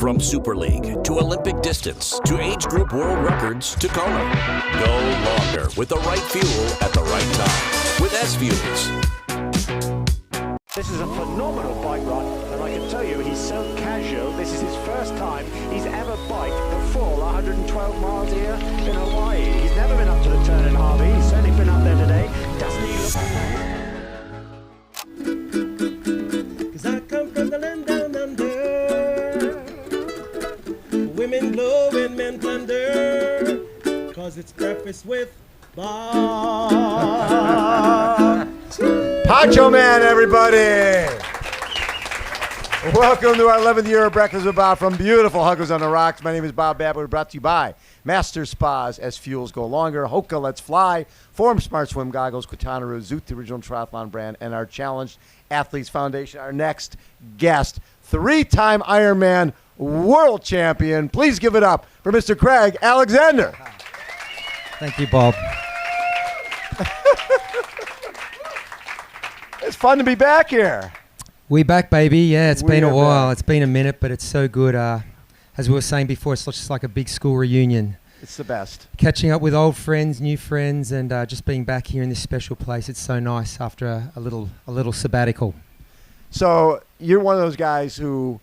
From Super League to Olympic distance to age group world records to Kona. Go longer with the right fuel at the right time with SFuels. This is a phenomenal bike ride, and I can tell you he's so casual. This is his first time he's ever biked the full 112 miles here in Hawaii. He's never been up to the turn in Harvey. He's certainly been up there today. Doesn't he look... 'Cause I come from the land down under. Women blow and men plunder. 'Cause it's breakfast with Bob. Poncho Man, everybody! Welcome to our 11th year of Breakfast with Bob from beautiful Huggers on the Rocks. My name is Bob Babbitt. We're brought to you by Master Spas, SFuels Go Longer, HOKA Let's Fly, Form Smart Swim Goggles, Quintanaroo, Zoot, the original triathlon brand, and our Challenged Athletes Foundation. Our next guest, three-time Ironman World Champion. Please give it up for Mr. Craig Alexander. Thank you, Bob. It's fun to be back here. We back, baby. Yeah, it's been a while. back. It's been a minute, but it's so good. As we were saying before, it's just like a big school reunion. It's the best. Catching up with old friends, new friends, and just being back here in this special place. It's so nice after a little sabbatical. So you're one of those guys who,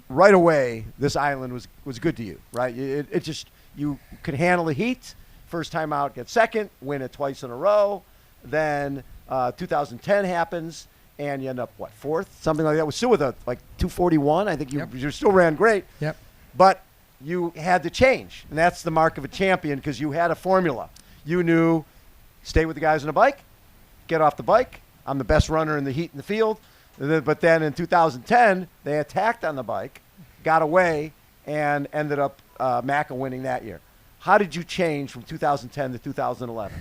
right away, this island was good to you, right? It just, you could handle the heat. First time out, get second, win it twice in a row. Then 2010 happens, and you end up, what, fourth? Something like that. We're still with a, like, 241. I think you still ran great. Yep. But you had to change, and that's the mark of a champion because you had a formula. You knew, stay with the guys on the bike, get off the bike. I'm the best runner in the heat in the field. But then in 2010, they attacked on the bike, got away, and ended up Macca winning that year. How did you change from 2010 to 2011?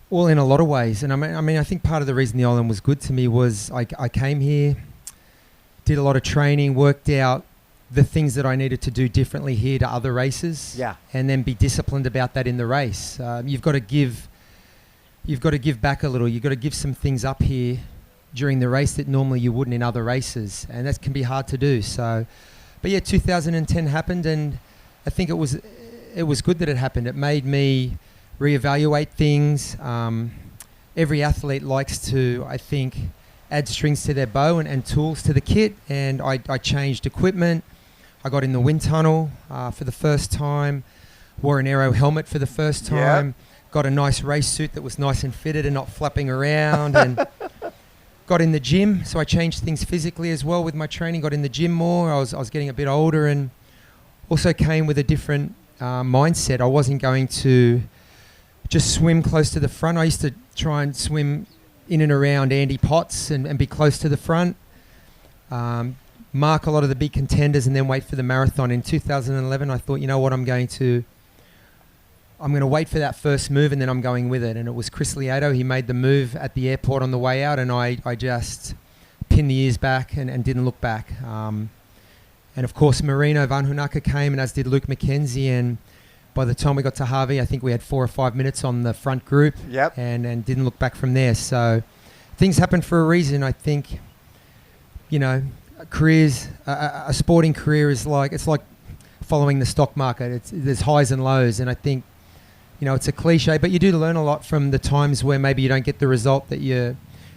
Well, in a lot of ways. And I mean, I think part of the reason the island was good to me was I came here, did a lot of training, worked out the things that I needed to do differently here to other races. Yeah. And then be disciplined about that in the race. You've got to give back a little. You've got to give some things up here during the race that normally you wouldn't in other races. And that can be hard to do. So, but yeah, 2010 happened, and I think it was good that it happened. It made me reevaluate things. Every athlete likes to, I think, add strings to their bow and tools to the kit. And I changed equipment. I got in the wind tunnel for the first time, wore an aero helmet for the first time, got a nice race suit that was nice and fitted and not flapping around, and got in the gym. So I changed things physically as well with my training, got in the gym more. I was getting a bit older, and also came with a different mindset. I wasn't going to just swim close to the front. I used to try and swim in and around Andy Potts and be close to the front, mark a lot of the big contenders, and then wait for the marathon. In 2011, I thought, you know what, I'm going to wait for that first move, and then I'm going with it. And it was Chris Lieto. He made the move at the airport on the way out, and I just pinned the ears back and didn't look back. And of course, Marino Vanhoenacker came, and as did Luke McKenzie. And by the time we got to Harvey, I think we had 4 or 5 minutes on the front group. Yep. And didn't look back from there. So things happen for a reason. I think, you know, a sporting career is like, it's like following the stock market. There's highs and lows. And I think, you know, it's a cliche, but you do learn a lot from the times where maybe you don't get the result that you're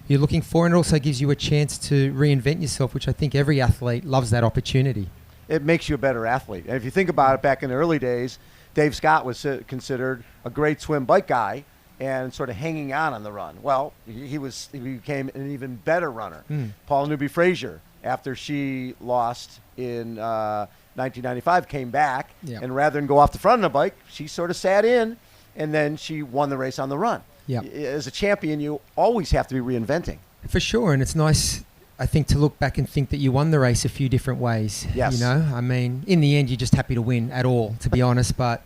looking for. And it also gives you a chance to reinvent yourself, which I think every athlete loves that opportunity. It makes you a better athlete. And if you think about it, back in the early days, Dave Scott was considered a great swim bike guy and sort of hanging on the run. Well, he became an even better runner. Paul Newby-Fraser, after she lost in 1995, came back, and rather than go off the front of the bike, she sort of sat in, and then she won the race on the run. Yep. As a champion, you always have to be reinventing. For sure, and it's nice, I think, to look back and think that you won the race a few different ways. Yes. You know, I mean, in the end, you're just happy to win at all, to be honest. But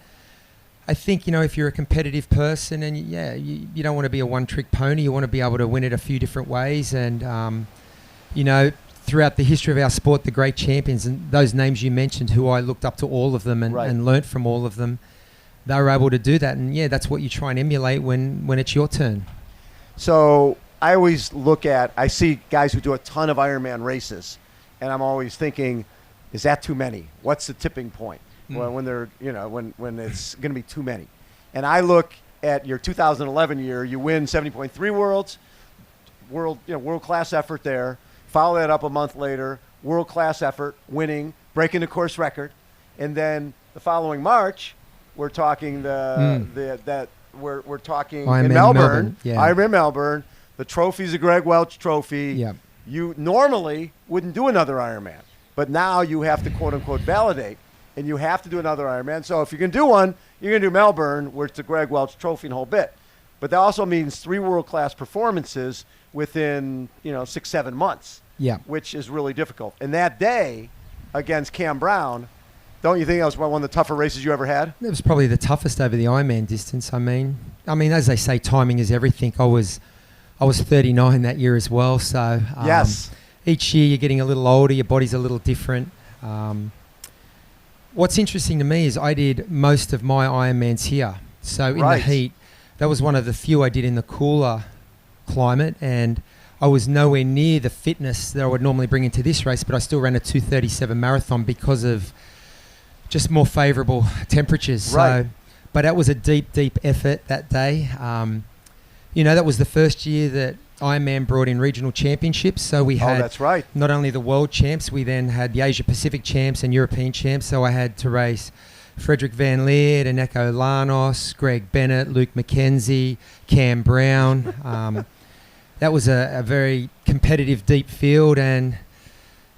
I think, you know, if you're a competitive person and, you don't want to be a one-trick pony, you want to be able to win it a few different ways. And, you know, throughout the history of our sport, the great champions, and those names you mentioned, who I looked up to all of them and learnt from all of them, they were able to do that. And, that's what you try and emulate when it's your turn. So I always I see guys who do a ton of Ironman races, and I'm always thinking, Is that too many? What's the tipping point? Well, when they're, when it's going to be too many. And I look at your 2011 year, you win 70.3 Worlds, world-class effort there. Follow that up a month later, world-class effort, winning, breaking the course record. And then the following March, we're talking we're talking Ironman in Melbourne. Yeah. Ironman Melbourne. The trophy's a Greg Welch trophy. Yeah. You normally wouldn't do another Ironman, but now you have to quote-unquote validate, and you have to do another Ironman. So if you can do one, you're going to do Melbourne, where it's the Greg Welch trophy and whole bit. But that also means 3 world-class performances within 6-7 months. Yeah. Which is really difficult. And that day against Cam Brown, don't you think that was one of the tougher races you ever had? It was probably the toughest over the Ironman distance. I mean, as they say, timing is everything. I was 39 that year as well. So yes. Each year you're getting a little older, your body's a little different. What's interesting to me is I did most of my Ironmans here. So in the heat, that was one of the few I did in the cooler climate, and I was nowhere near the fitness that I would normally bring into this race, but I still ran a 2:37 marathon because of just more favourable temperatures. Right. So, but that was a deep effort that day. That was the first year that Ironman brought in regional championships. So we had that's right. not only the world champs, we then had the Asia Pacific champs and European champs. So I had to race Frederick Van Leert, Eneko Lanos, Greg Bennett, Luke McKenzie, Cam Brown. That was a very competitive, deep field, and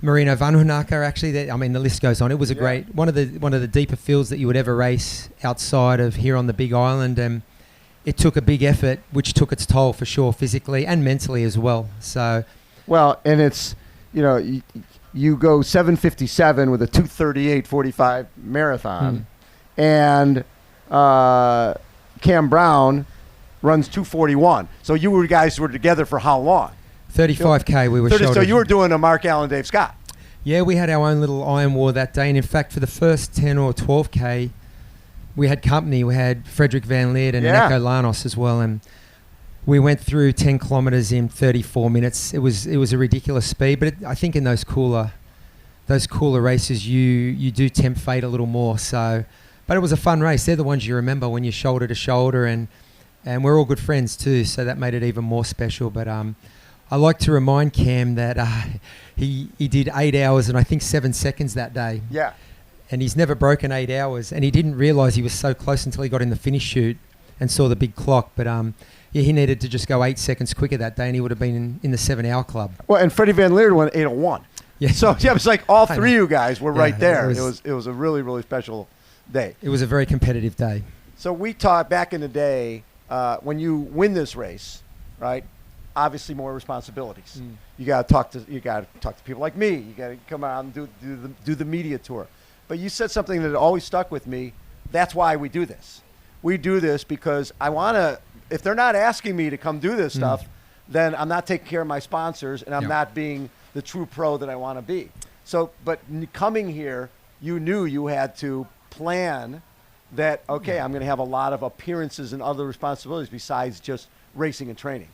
Marino Vanhoenacker, actually. The list goes on. It was a great one of the deeper fields that you would ever race outside of here on the Big Island, and it took a big effort, which took its toll for sure, physically and mentally as well. So, well, and it's you go 7:57 with a 2:38:45 marathon, and Cam Brown runs 2:41. So you guys were together for how long? 35K we were 30, so shouldered. you were doing a Mark Allen, Dave Scott. Yeah, we had our own little Iron War that day. And in fact, for the first 10 or 12K, we had company. We had Frederick Van Leert and Eneko Lanos as well. And we went through 10 kilometers in 34 minutes. It was a ridiculous speed. But I think in those cooler races, you do tempt fate a little more. So, but it was a fun race. They're the ones you remember when you're shoulder to shoulder. And we're all good friends too, so that made it even more special. But I like to remind Cam that he did 8 hours and I think 7 seconds that day. Yeah. And he's never broken 8 hours, and he didn't realise he was so close until he got in the finish chute and saw the big clock. But he needed to just go 8 seconds quicker that day, and he would have been in the 7-hour club. Well, and Freddie Van Leert went 8:01. Yeah. So it was like all three of you guys were right there. It was a really, really special day. It was a very competitive day. So we talked back in the day, when you win this race, right? Obviously more responsibilities. You got to talk to people like me. You got to come out and do the media tour. But you said something that always stuck with me. That's why we do this. We do this because I want to. If they're not asking me to come do this stuff, then I'm not taking care of my sponsors, and I'm not being the true pro that I want to be. So, but coming here, you knew you had to plan that. Okay, I'm going to have a lot of appearances and other responsibilities besides just racing and training.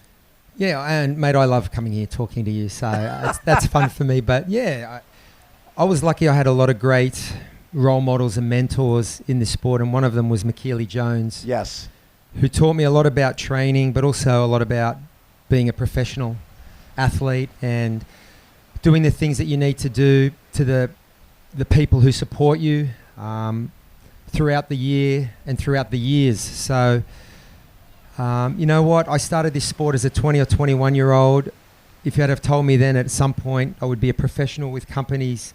Yeah, and mate, I love coming here talking to you, so that's fun for me. But yeah, I was lucky. I had a lot of great role models and mentors in this sport, and one of them was McKeely Jones. Yes. Who taught me a lot about training, but also a lot about being a professional athlete and doing the things that you need to do to the people who support you throughout the year and throughout the years. So, you know what? I started this sport as a 20 or 21-year-old. If you had have told me then at some point I would be a professional with companies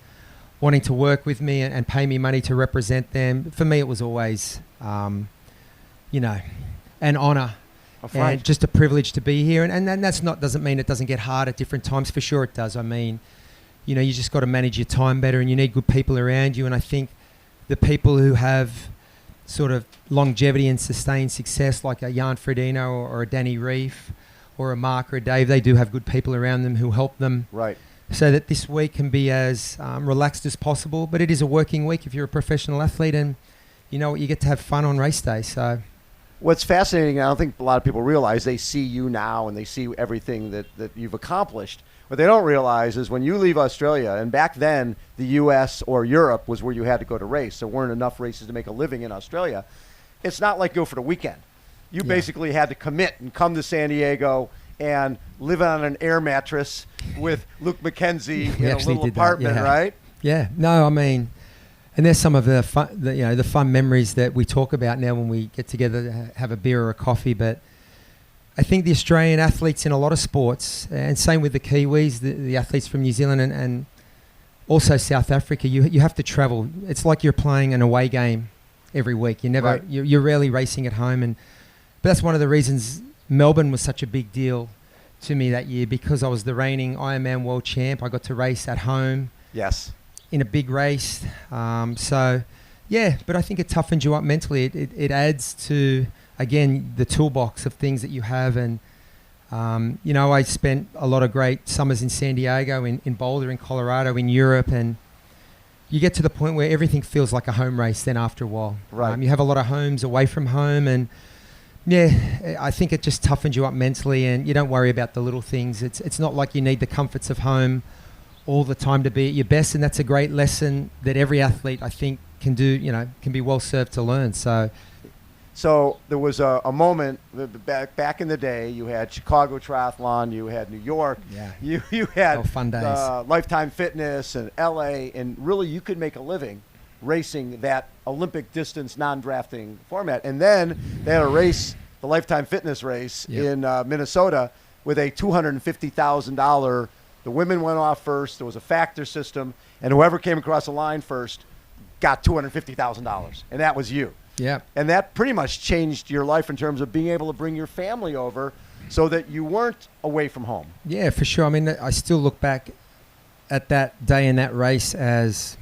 wanting to work with me and pay me money to represent them, for me it was always, an honour and just a privilege to be here. And that's doesn't mean it doesn't get hard at different times. For sure it does. I mean, you just got to manage your time better, and you need good people around you. And I think the people who have sort of longevity and sustained success, like a Jan Frodeno or a Danny Reef or a Mark or a Dave, they do have good people around them who help them. Right. So that this week can be as relaxed as possible. But it is a working week if you're a professional athlete, and you get to have fun on race day. So what's fascinating, I don't think a lot of people realize, they see you now and they see everything that you've accomplished. What they don't realize is when you leave Australia, and back then the U.S. or Europe was where you had to go to race. There weren't enough races to make a living in Australia. It's not like go for the weekend. You basically had to commit and come to San Diego and live on an air mattress with Luke McKenzie in a little apartment, right? Yeah. No, I mean, and there's some of the fun, the fun memories that we talk about now when we get together to have a beer or a coffee. But I think the Australian athletes in a lot of sports, and same with the Kiwis, the athletes from New Zealand and also South Africa, you have to travel. It's like you're playing an away game every week. You're rarely racing at home, but that's one of the reasons Melbourne was such a big deal to me that year, because I was the reigning Ironman World Champ. I got to race at home. Yes. In a big race. But I think it toughens you up mentally. It adds to, again, the toolbox of things that you have. And, I spent a lot of great summers in San Diego, in Boulder, in Colorado, in Europe. And you get to the point where everything feels like a home race then after a while. Right. You have a lot of homes away from home. And, I think it just toughens you up mentally, and you don't worry about the little things. It's not like you need the comforts of home all the time to be at your best, and that's a great lesson that every athlete, I think, can do. Can be well served to learn. So there was a moment back in the day. You had Chicago Triathlon, you had New York, you had fun days. Lifetime Fitness and LA, and really you could make a living racing that Olympic distance non-drafting format. And then they had a race, the Lifetime Fitness race in Minnesota, with a $250,000. The women went off first. There was a factor system, and whoever came across the line first got $250,000, and that was you. Yeah. And that pretty much changed your life in terms of being able to bring your family over so that you weren't away from home. Yeah, for sure. I mean, I still look back at that day in that race as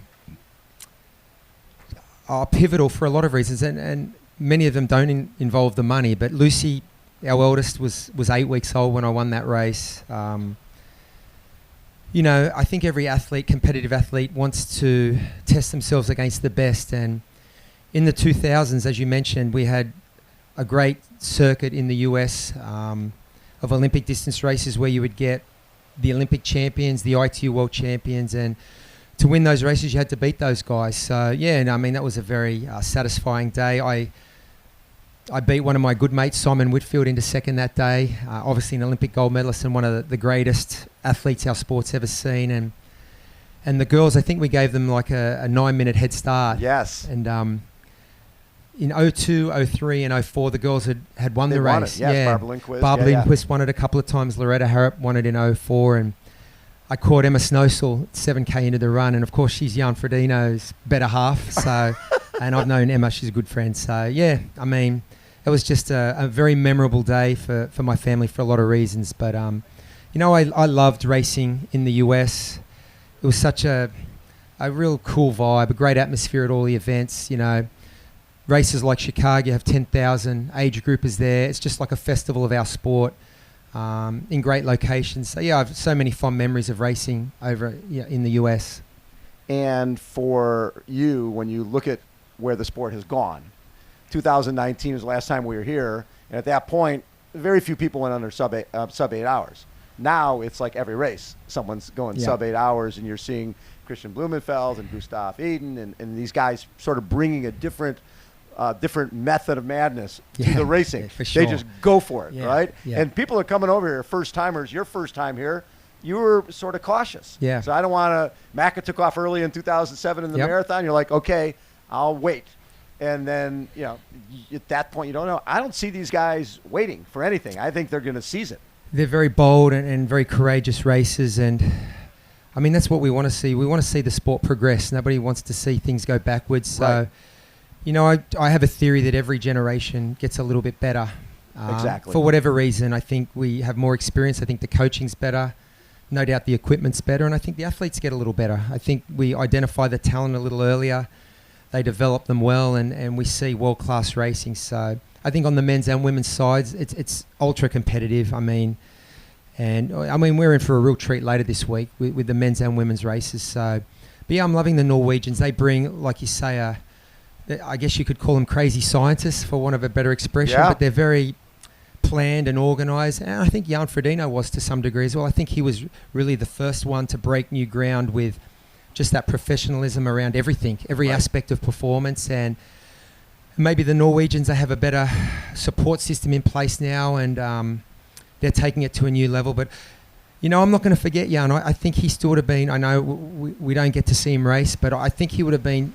pivotal for a lot of reasons, and many of them don't involve the money. But Lucy, our eldest, was 8 weeks old when I won that race. I think every competitive athlete, wants to test themselves against the best. And in the 2000s, as you mentioned, we had a great circuit in the US of Olympic distance races where you would get the Olympic champions, the ITU World Champions, and to win those races, you had to beat those guys. So, that was a very satisfying day. I beat one of my good mates, Simon Whitfield, into second that day. Obviously an Olympic gold medalist and one of the greatest athletes our sport's ever seen. And the girls, I think we gave them like a 9-minute head start. Yes. And in 02, 03 and 04, the girls had won the race. Won it. Yes, Barbara Lindquist. Barbara Lindquist won it a couple of times. Loretta Harrop won it in 04. And I caught Emma Snowsall 7K into the run. And, of course, she's Jan Frodeno's better half. So, and I've known Emma. She's a good friend. So, it was just a very memorable day for my family for a lot of reasons. But, I loved racing in the US. It was such a real cool vibe, a great atmosphere at all the events. Races like Chicago, you have 10,000 age groupers there. It's just like a festival of our sport in great locations. So, I have so many fond memories of racing over in the US. And for you, when you look at where the sport has gone, 2019 was the last time we were here, and at that point, very few people went under sub 8 hours. Now it's like every race, someone's going sub 8 hours, and you're seeing Christian Blumenfeld and Gustav Eden and these guys sort of bringing a different method of madness to the racing. Yeah, for sure. They just go for it, right? Yeah. And people are coming over here, first timers. Your first time here, you were sort of cautious. Yeah. So I don't want to. Macca took off early in 2007 in the marathon. You're like, okay, I'll wait. And then, at that point, you don't know. I don't see these guys waiting for anything. I think they're going to seize it. They're very bold and very courageous racers. And, that's what we want to see. We want to see the sport progress. Nobody wants to see things go backwards. So, I have a theory that every generation gets a little bit better. Exactly. For whatever reason, I think we have more experience. I think the coaching's better. No doubt the equipment's better. And I think the athletes get a little better. I think we identify the talent a little earlier. They develop them well, and we see world-class racing. So I think on the men's and women's sides, it's ultra competitive. We're in for a real treat later this week with the men's and women's races. So, but I'm loving the Norwegians. They bring, like you say, I guess you could call them crazy scientists, for want of a better expression, but they're very planned and organised, and I think Jan Frodeno was to some degree as well. I think he was really the first one to break new ground with just that professionalism around everything, every aspect of performance. And maybe the Norwegians, they have a better support system in place now, and they're taking it to a new level. But you know, I'm not going to forget Jan. I think he still would have been, I know we don't get to see him race, but I think he would have been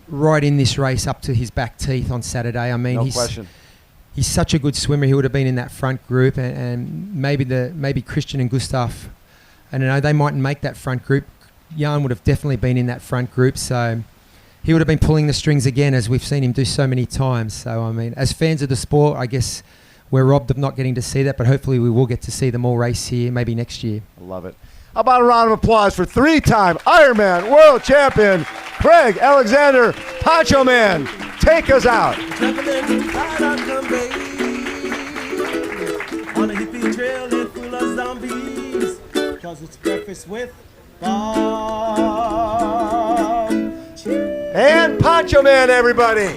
right in this race up to his back teeth on Saturday. I mean, No question. He's such a good swimmer. He would have been in that front group, and maybe Christian and Gustav, I don't know, they mightn't make that front group. Jan would have definitely been in that front group, so he would have been pulling the strings again, as we've seen him do so many times. So, I mean, as fans of the sport, I guess we're robbed of not getting to see that, but hopefully we will get to see them all race here, maybe next year. I love it. How about a round of applause for 3-time Ironman World Champion, Craig Alexander, Poncho Man. Take us out. Jumping into Kona, baby, on a hippie trail and full of zombies, 'cause it's breakfast with Bob. And Poncho Man, everybody.